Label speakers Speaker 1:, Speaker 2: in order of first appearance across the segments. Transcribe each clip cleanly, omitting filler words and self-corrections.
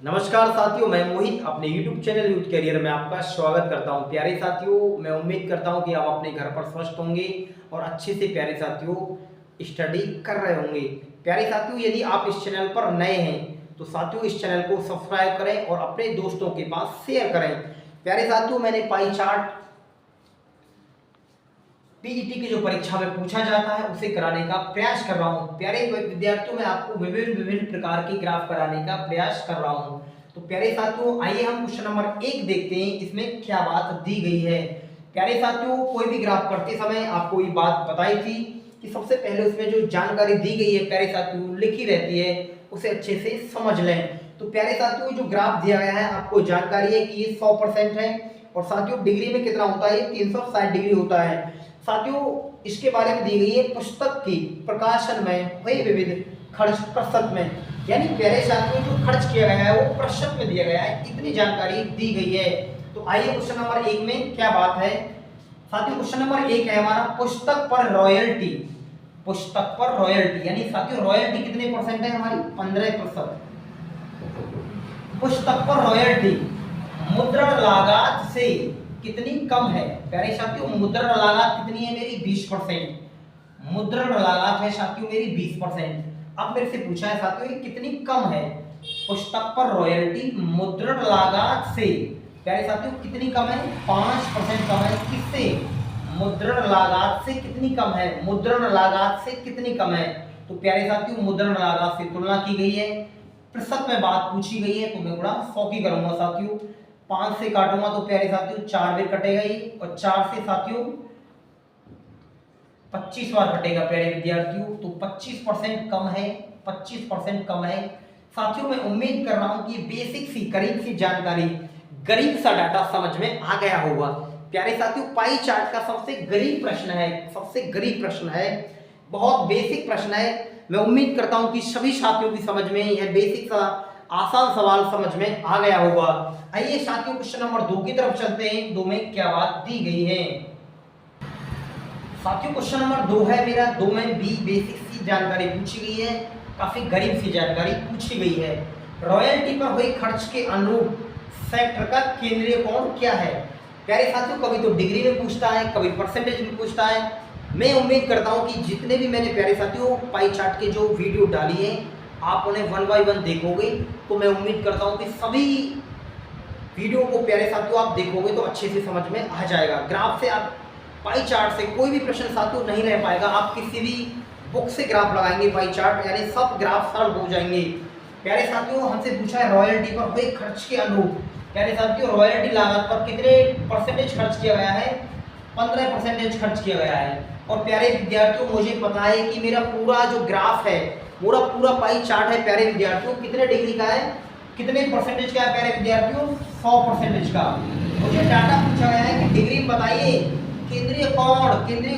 Speaker 1: नमस्कार साथियों, मैं मोहित अपने YouTube चैनल यूथ करियर में आपका स्वागत करता हूं। प्यारे साथियों, मैं उम्मीद करता हूं कि आप अपने घर पर स्वस्थ होंगे और अच्छे से प्यारे साथियों स्टडी कर रहे होंगे। प्यारे साथियों, यदि आप इस चैनल पर नए हैं तो साथियों इस चैनल को सब्सक्राइब करें और अपने दोस्तों के पास शेयर करें। प्यारे साथियों, मैंने पाई चार्ट पीईटी की जो परीक्षा में पूछा जाता है उसे कराने का प्रयास कर रहा हूं। प्यारे विद्यार्थियों, मैं आपको विभिन्न विभिन्न प्रकार के ग्राफ कराने का प्रयास कर रहा हूं। तो प्यारे साथियों, आइए हम क्वेश्चन नंबर 1 देखते हैं, इसमें क्या बात दी गई है। प्यारे साथियों, कोई भी ग्राफ करते समय आपको ये बात बताई थी कि सबसे पहले उसमें जो जानकारी दी गई है प्यारे साथियों लिखी रहती है उसे अच्छे से समझ लें। तो प्यारे साथियों, जो ग्राफ दिया गया है आपको जानकारी है कि ये 100% है और साथियों डिग्री में कितना होता है, 360 डिग्री होता है। साथियों इसके बारे में दी गई है पुस्तक की प्रकाशन में हुए विविध खर्च प्रतिशत में, यानी प्यारे साथियों जो खर्च किया गया है वो प्रतिशत में दिया गया है, इतनी जानकारी दी गई है। तो आइए क्वेश्चन नंबर 1 में क्या बात है। साथियों क्वेश्चन नंबर 1 है हमारा पुस्तक पर रॉयल्टी। पुस्तक पर रॉयल्टी यानी साथियों रॉयल्टी कितने परसेंट है हमारी, 15%। पुस्तक पर रॉयल्टी मुद्रण लागत से कितनी कम है। प्यारे साथियों मुद्रण लागत कितनी है मेरी, 20%। मुद्रण लागत है साथियों मेरी 20%। अब मेरे से पूछा है साथियों ये कितनी कम है। पुस्तक पर रॉयल्टी मुद्रण लागत से प्यारे साथियों कितनी कम है, 5% कम है। किससे, मुद्रण लागत से कितनी कम है, मुद्रण लागत से कितनी कम है। तो प्यारे साथियों मुद्रण लागत से तुलना की गई है, प्रतिशत में बात पूछी गई है तो मैं गुणा 100 की करूंगा साथियों। 5 से काटूंगा तो प्यारे साथियों 4 बार कटेगा ही और 4 से साथियों 25 बार कटेगा प्यारे विद्यार्थियों। तो 25% कम है, 25% कम है। साथियों मैं उम्मीद कर रहा हूं कि बेसिक सी करीब सी जानकारी, गरीब सा डाटा समझ में आ गया होगा। प्यारे साथियों पाई चार्ट का सबसे गरीब प्रश्न है, सबसे गरीब प्रश्न है, बहुत बेसिक प्रश्न है। मैं उम्मीद करता हूं कि सभी साथियों की समझ में यह बेसिक सा आसान सवाल समझ में आ गया होगा। आइए साथियों क्वेश्चन नंबर 2 की तरफ चलते हैं। 2 में क्या बात दी गई है। साथियों क्वेश्चन नंबर 2 है मेरा, 2 में भी बेसिक सी जानकारी पूछी गई है, काफी गरीब सी जानकारी पूछी गई है। रॉयल्टी पर हुए खर्च के अनुरूप सेक्टर का केंद्रीय कोण क्या है। प्यारे साथियों कभी तो डिग्री में पूछता है, कभी परसेंटेज में पूछता है। मैं उम्मीद करता हूं कि जितने भी मैंने प्यारे साथियों पाई चार्ट के जो वीडियो डाली है आप उन्हें 1 बाय 1 देखोगे तो मैं उम्मीद करता हूं कि सभी वीडियो को प्यारे साथियों आप देखोगे तो अच्छे से समझ में आ जाएगा। ग्राफ से आप पाई चार्ट से कोई भी प्रश्न साथियों नहीं रह पाएगा। आप किसी भी बुक से ग्राफ लगाएंगे पाई चार्ट यानी सब ग्राफ सरल हो जाएंगे। प्यारे साथियों हमसे पूछा है रॉयल्टी पर हुए खर्च के अनुरूप। प्यारे साथियों रॉयल्टी लागत पर कितने परसेंटेज खर्च किया गया है, 15% खर्च किया गया है। और प्यारे विद्यार्थियों मुझे पता है कि मेरा पूरा जो ग्राफ है, पूरा पूरा पाई चार्ट है प्यारे विद्यार्थियों कितने डिग्री का है, कितने परसेंटेज का है प्यारे विद्यार्थियों, 100% का। मुझे डाटा पूछा गया है कि डिग्री में बताइए केंद्रीय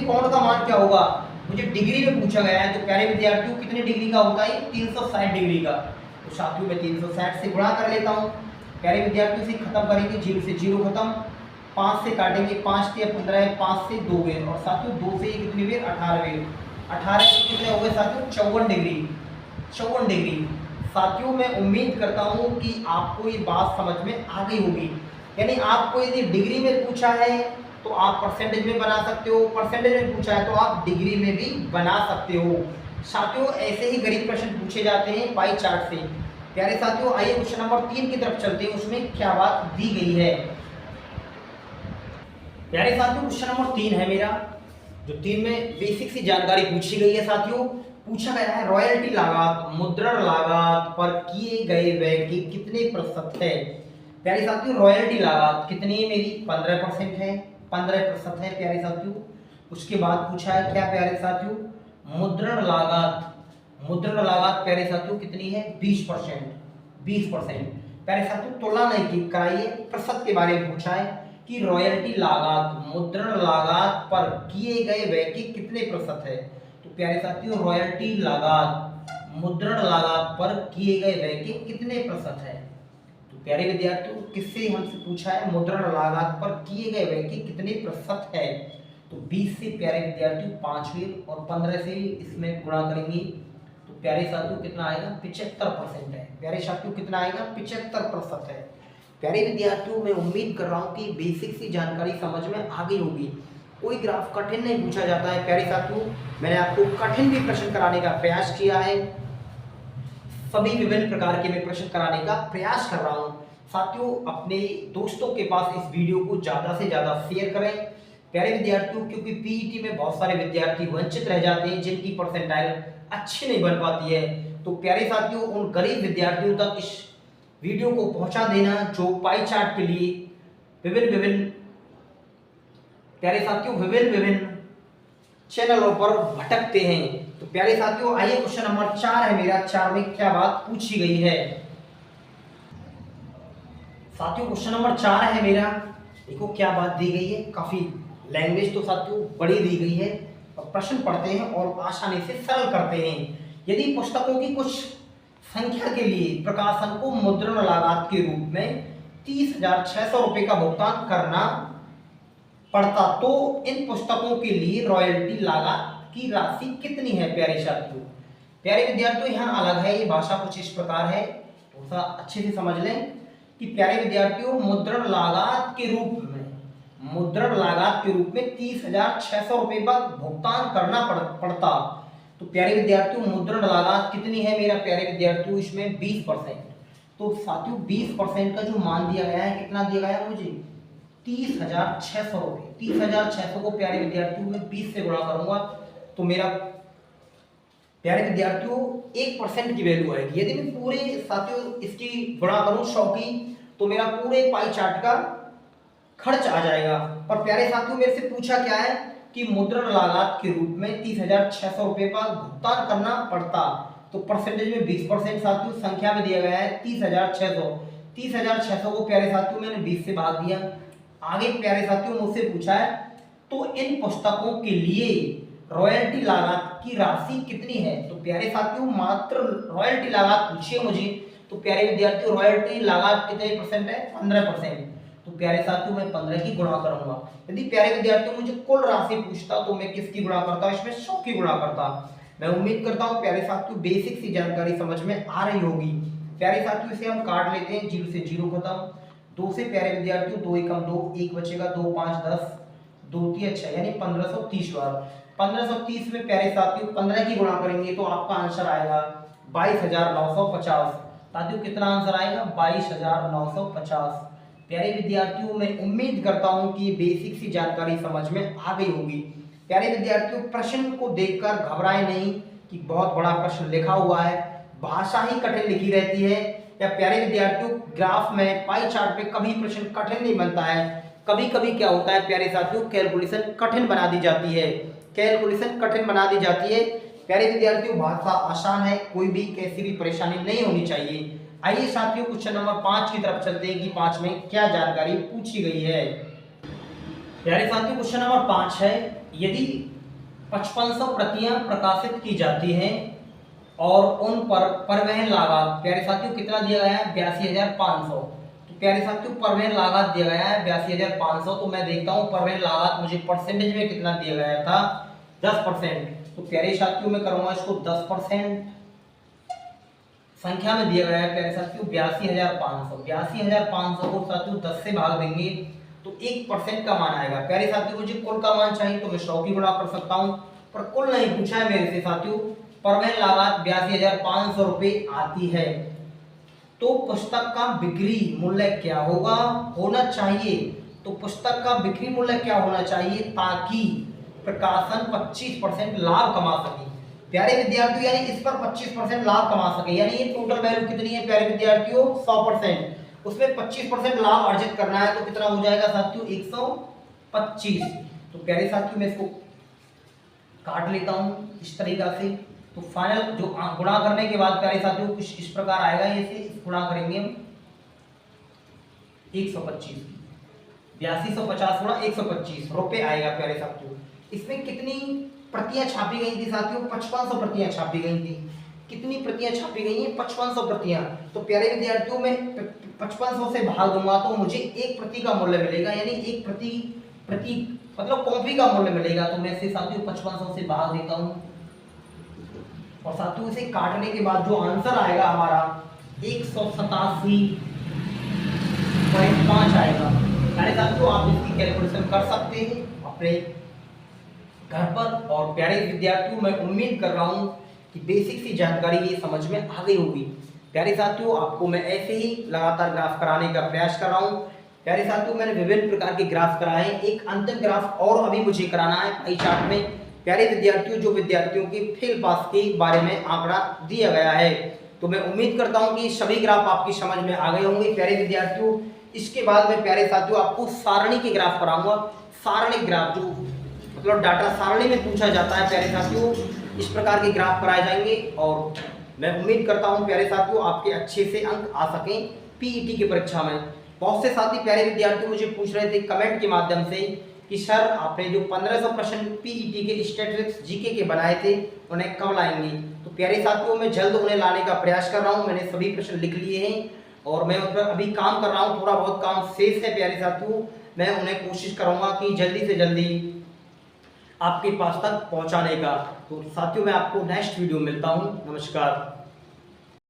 Speaker 1: कोण का मान क्या होगा। मुझे डिग्री में पूछा गया है तो प्यारे विद्यार्थियों कितने डिग्री का होता है, 360 डिग्री का। तो साथियों मैं 360 से गुणा कर लेता हूँ। प्यारे विद्यार्थियों से खत्म करेंगे, 0 से 0 खत्म, 5 से काटेंगे, 5 से 15 है, 5 से 2 बेर और साथियों 2 से कितनी बेर, 18 बेर। 18 से कितने हो गए साथियों, 54 डिग्री, 54 डिग्री। साथियों मैं उम्मीद करता हूं कि आपको ये बात समझ में आ गई होगी। यानी आपको यदि डिग्री में पूछा है तो आप परसेंटेज में बना सकते हो, परसेंटेज में पूछा है तो आप डिग्री में भी बना सकते हो। साथियों ऐसे ही गरीब प्रश्न पूछे जाते हैं पाई चार्ट से। प्यारे साथियों आइए क्वेश्चन नंबर 3 की तरफ चलते हैं, उसमें क्या बात दी गई है। प्यारे साथियों क्वेश्चन नंबर 3 है मेरा, जो 3 में बेसिक सी जानकारी पूछी गई है। साथियों पूछा गया है रॉयल्टी लागत मुद्रण लागत पर किए गए व्यय के कितने प्रतिशत है। प्यारे साथियों रॉयल्टी लागत कितनी है मेरी, 15% है, 15% है प्यारे साथियों। उसके बाद पूछा है क्या प्यारे साथियों, मुद्रण लागत, मुद्रण लागत प्यारे साथियों कितनी है, 20%, 20%। प्यारे साथियों तुलना नहीं की कराइए, प्रतिशत के बारे में पूछा है कि रॉयल्टी लागत मुद्रण लागत पर किए गए व्यय के कितने प्रतिशत है। तो प्यारे साथियों रॉयल्टी लागत मुद्रण लागत पर किए गए व्यय के कितने प्रतिशत है। तो प्यारे विद्यार्थियों किससे हमसे पूछा है, मुद्रण लागत पर किए गए व्यय के कितने प्रतिशत है। तो 20 से प्यारे विद्यार्थियों 5 बार और 15 से इसमें गुणा करेंगे तो प्यारे साथियों कितना आएगा 75% है। प्यारे साथियों कितना आएगा 75% है। प्यारे विद्यार्थियों मैं उम्मीद कर रहा हूँ कि बेसिक सी जानकारी समझ में आ गई होगी। कोई ग्राफ कठिन नहीं पूछा जाता है प्यारे साथियों। मैंने आपको कठिन भी प्रश्न कराने का प्रयास किया है, सभी विभिन्न प्रकार के मैं प्रश्न कराने का प्रयास कर रहा हूँ। साथियों अपने दोस्तों के पास इस वीडियो को ज़्यादा से ज़्यादा शेयर करें प्यारे विद्यार्थियों, क्योंकि पीईटी में बहुत सारे विद्यार्थी वंचित रह जाते हैं जिनकी परसेंटाइल अच्छी नहीं बन पाती है। तो प्यारे साथियों उन गरीब विद्यार्थियों तक इस वीडियो को पहुंचा देना जो पाई चार्ट के लिए विभिन्न प्यारे साथियों विभिन्न चैनलों पर भटकते हैं। तो प्यारे साथियों आइए क्वेश्चन नंबर 4 है मेरा। 4 में क्या बात पूछी गई है साथियों? क्वेश्चन नंबर 4 है मेरा। देखो क्या बात दी गई है, काफी लैंग्वेज तो साथियों बड़ी दी गई है। प्रश्न पढ़ते हैं और आसानी से सरल करते हैं। यदि पुस्तकों की कुछ संख्या के लिए प्रकाशन को मुद्रण लागत के रूप में 30,600 रुपए का भुगतान करना पड़ता तो इन पुस्तकों के लिए रॉयल्टी लागत की राशि कितनी है? प्यारे साथियों प्यारे विद्यार्थियों यहाँ अलग है, ये भाषा कुछ इस प्रकार है, थोड़ा सा अच्छे से समझ लें कि प्यारे विद्यार्थियों मुद्रण लागत के रूप में 30,600 रुपए का भुगतान करना पड़ता। तो प्यारे विद्यार्थियों मुद्रण लागत कितनी है मेरा प्यारे विद्यार्थियों? इसमें 20%। तो साथियों 20% का जो मान दिया गया है, कितना दिया गया है मुझे? 30,600 रुपए। 30,600 को प्यारे विद्यार्थियों में 20 से गुणा करूंगा तो मेरा प्यारे विद्यार्थियों 1% की वैल्यू आएगी। यदि मैं पूरे साथियों इसकी गुणा करूं 100 की तो मेरा पूरे पाई चार्ट का खर्च आ जाएगा। पर प्यारे साथियों मेरे से पूछा क्या है कि मुद्रण लागत के रूप में 30,600 रुपए का भुगतान करना पड़ता। तो परसेंटेज में 20% साथियों, संख्या में दिया गया है 30,600। 30,600 को प्यारे साथियों मैंने 20 से भाग दिया। आगे प्यारे साथियों मुझसे पूछा है तो इन पुस्तकों के लिए रॉयल्टी लागत की राशि कितनी है? तो प्यारे साथियों मात्र रॉयल्टी लागत पूछिए मुझे। तो प्यारे विद्यार्थियों रॉयल्टी लागत कितने परसेंट है? 15%। तो प्यारे साथियों मैं 15 की गुणा करूंगा। यदि प्यारे विद्यार्थियों मुझे कुल राशि पूछता तो मैं किसकी गुणा करता? इसमें 100 की गुणा करता। मैं उम्मीद करता हूं प्यारे साथियों बेसिक सी जानकारी समझ में आ रही होगी। प्यारे साथियों इसे हम काट लेते हैं, 0 से 0 खत्म। 2 से प्यारे विद्यार्थियों 2 एकम 2, 1 बचेगा, 2 5 10, 2 3 अच्छा यानी 1530 बार। 1530 में प्यारे साथियों 15 की गुणा करेंगे तो आपका आंसर आएगा 22,950। साथियों कितना आंसर आएगा? 22,950। प्यारे विद्यार्थियों मैं उम्मीद करता हूं कि बेसिक सी जानकारी समझ में आ गई होगी। प्यारे विद्यार्थियों प्रश्न को देखकर घबराएं नहीं कि बहुत बड़ा प्रश्न लिखा हुआ है, भाषा ही कठिन लिखी रहती है। या प्यारे विद्यार्थियों ग्राफ में पाई चार्ट पे कभी प्रश्न कठिन नहीं बनता है। कभी कभी क्या होता है प्यारे साथियों कैलकुलेशन कठिन बना दी जाती है, कैलकुलेशन कठिन बना दी जाती है। प्यारे विद्यार्थियों भाषा आसान है, कोई भी कैसी भी परेशानी नहीं होनी चाहिए। आइए साथियों क्वेश्चन नंबर 5 की तरफ चलते हैं कि 5 में क्या जानकारी पूछी गई है। प्यारे साथियों क्वेश्चन नंबर 5 है, यदि 5500 प्रतियां प्रकाशित की जाती हैं और उन पर परिवहन लागत प्यारे साथियों कितना दिया गया है? 82,500। तो प्यारे साथियों परिवहन लागत दिया गया है 82,500। तो मैं देखता हूं परिवहन लागत मुझे परसेंटेज में कितना दिया गया था? 10%। तो प्यारे साथियों मैं करूंगा इसको 10%। संख्या में दिया गया है प्यारे साथियों 82,500। 82,500 को साथियों 10 से भाग देंगे तो 1% का मान आएगा। प्यारे साथियों मुझे कुल का मान चाहिए तो मैं 100 की गुणा कर सकता हूं, पर कुल नहीं पूछा है मेरे से साथियों। परिवहन लागत 82,500 रुपए आती है। तो पुस्तक का बिक्री मूल्य क्या होना चाहिए? तो पुस्तक का बिक्री मूल्य क्या होना चाहिए ताकि प्रकाशन 25% लाभ कमा सके? प्यारे विद्यार्थियों यानी इस पर 25% लाभ कमा सके, यानी ये टोटल वैल्यू कितनी है प्यारे विद्यार्थियों? 100%। उसमें 25% लाभ अर्जित करना है तो कितना हो जाएगा साथियों? 125। तो प्यारे साथियों मैं इसको काट लेता हूं इस तरीका से। तो फाइनल जो गुणा करने के बाद प्यारे साथियों कुछ इस प्रकार आएगा, ये से गुणा करेंगे हम 125, 8250 गुणा 125 रुपए आएगा प्यारे साथियों। इसमें कितनी प्रतियां छापी गई थी साथियों? 5500 प्रतियां छापी गई थी। कितनी प्रतियां छापी गई हैं? 5500 प्रतियां। तो प्यारे विद्यार्थियों में 5500 से भाग दूंगा तो मुझे एक प्रति का मूल्य मिलेगा, यानी एक प्रति मतलब कॉपी का मूल्य मिलेगा। तो मैं इसे साथियों 5500 से भाग देता हूं और साथियों इसे काटने के बाद जो आंसर आएगा हमारा 187.5 आएगा। प्यारे साथियों आप इसकी कैलकुलेशन कर सकते हैं अपने घर पर। और प्यारे विद्यार्थियों मैं उम्मीद कर रहा हूँ कि बेसिक सी जानकारी ये समझ में आ गई होगी। प्यारे साथियों आपको मैं ऐसे ही लगातार ग्राफ कराने का प्रयास कर रहा हूँ। प्यारे साथियों मैंने विभिन्न प्रकार के ग्राफ कराए हैं, एक अंतिम ग्राफ और अभी मुझे कराना है पाई चार्ट में। प्यारे विद्यार्थियों जो विद्यार्थियों के फेल पास के बारे में आंकड़ा दिया गया है, तो मैं उम्मीद करता हूं कि सभी ग्राफ आपकी समझ में आ गए होंगे। प्यारे विद्यार्थियों इसके बाद में प्यारे साथियों आपको सारणी के ग्राफ कराऊंगा। सारणी ग्राफ जो मतलब डाटा सारणी में पूछा जाता है प्यारे साथियों, इस प्रकार के ग्राफ कराए जाएंगे। और मैं उम्मीद करता हूं प्यारे साथियों आपके अच्छे से अंक आ सकें पीईटी की परीक्षा में। बहुत से साथी प्यारे विद्यार्थी मुझे पूछ रहे थे कमेंट के माध्यम से कि सर आपने जो 1500 प्रश्न पीईटी के स्टैटिस्टिक्स जीके के बनाए थे उन्हें कब लाएंगे। तो प्यारे साथियों मैं जल्द उन्हें लाने का प्रयास कर रहा हूं। मैंने सभी प्रश्न लिख लिए हैं और मैं उन पर अभी काम कर रहा हूं, थोड़ा बहुत काम शेष है प्यारे साथियों। मैं उन्हें कोशिश करूंगा कि जल्दी से जल्दी आपके पास तक पहुंचाने का। तो साथियों मैं आपको नेक्स्ट वीडियो मिलता हूं। नमस्कार।